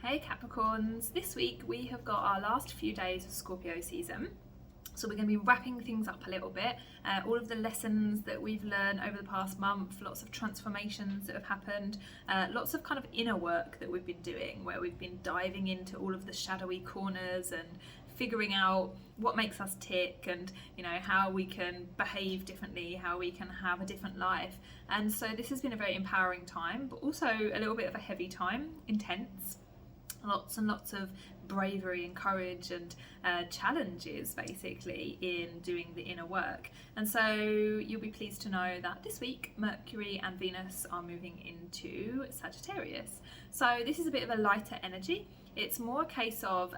Hey Capricorns, this week we have got our last few days of Scorpio season. So we're going to be wrapping things up a little bit. All of the lessons that we've learned over the past month, lots of transformations that have happened, lots of kind of inner work that we've been doing where we've been diving into all of the shadowy corners and figuring out what makes us tick and how we can behave differently, how we can have a different life. And so this has been a very empowering time, but also a little bit of a heavy time, intense. Lots and lots of bravery and courage and challenges basically in doing the inner work. And so you'll be pleased to know that this week Mercury and Venus are moving into Sagittarius. So this is a bit of a lighter energy. It's more a case of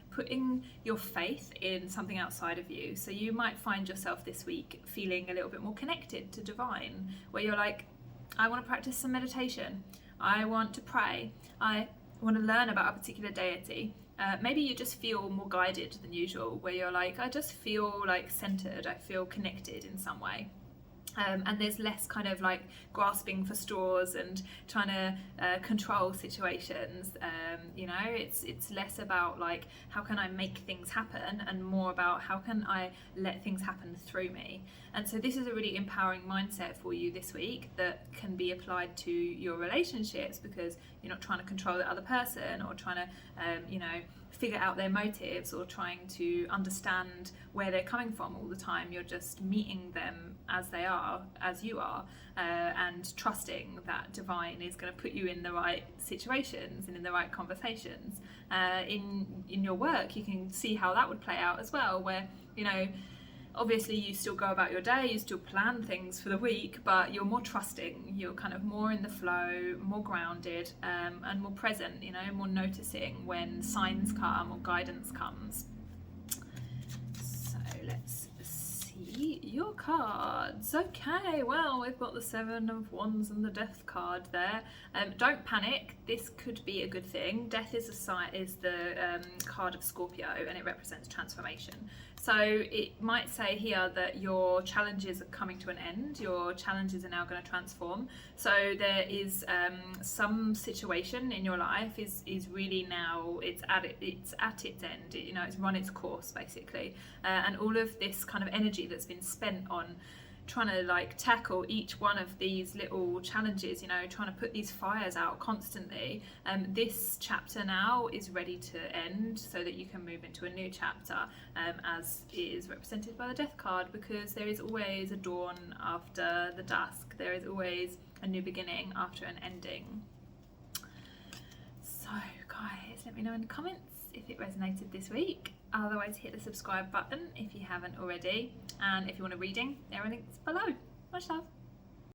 putting your faith in something outside of you. So you might find yourself this week feeling a little bit more connected to divine, where you're like, I want to practice some meditation, I want to pray, I want to learn about a particular deity. Maybe you just feel more guided than usual, where you're like, I just feel like centered, I feel connected in some way. And there's less kind of like grasping for straws and trying to control situations. It's less about like how can I make things happen and more about how can I let things happen through me. And so this is a really empowering mindset for you this week that can be applied to your relationships, because you're not trying to control the other person or trying to figure out their motives or trying to understand where they're coming from all the time. You're just meeting them as they are, as you are, and trusting that divine is going to put you in the right situations and in the right conversations. In your work, you can see how that would play out as well, where obviously you still go about your day, you still plan things for the week, but you're more trusting, you're kind of more in the flow, more grounded, and more present, more noticing when signs come or guidance comes. So let's see your cards. Okay, well, we've got the Seven of Wands and the Death card there. Don't panic, this could be a good thing. Death is the card of Scorpio, and it represents transformation. So it might say here that your challenges are coming to an end, your challenges are now going to transform. So there is some situation in your life is really now, it's at its end, it's run its course basically. And all of this kind of energy that's been spent on trying to like tackle each one of these little challenges, trying to put these fires out constantly. This chapter now is ready to end so that you can move into a new chapter, as is represented by the Death card, because there is always a dawn after the dusk. There is always a new beginning after an ending. So guys, let me know in the comments if it resonated this week. Otherwise, hit the subscribe button if you haven't already. And if you want a reading, there are links below. Much love.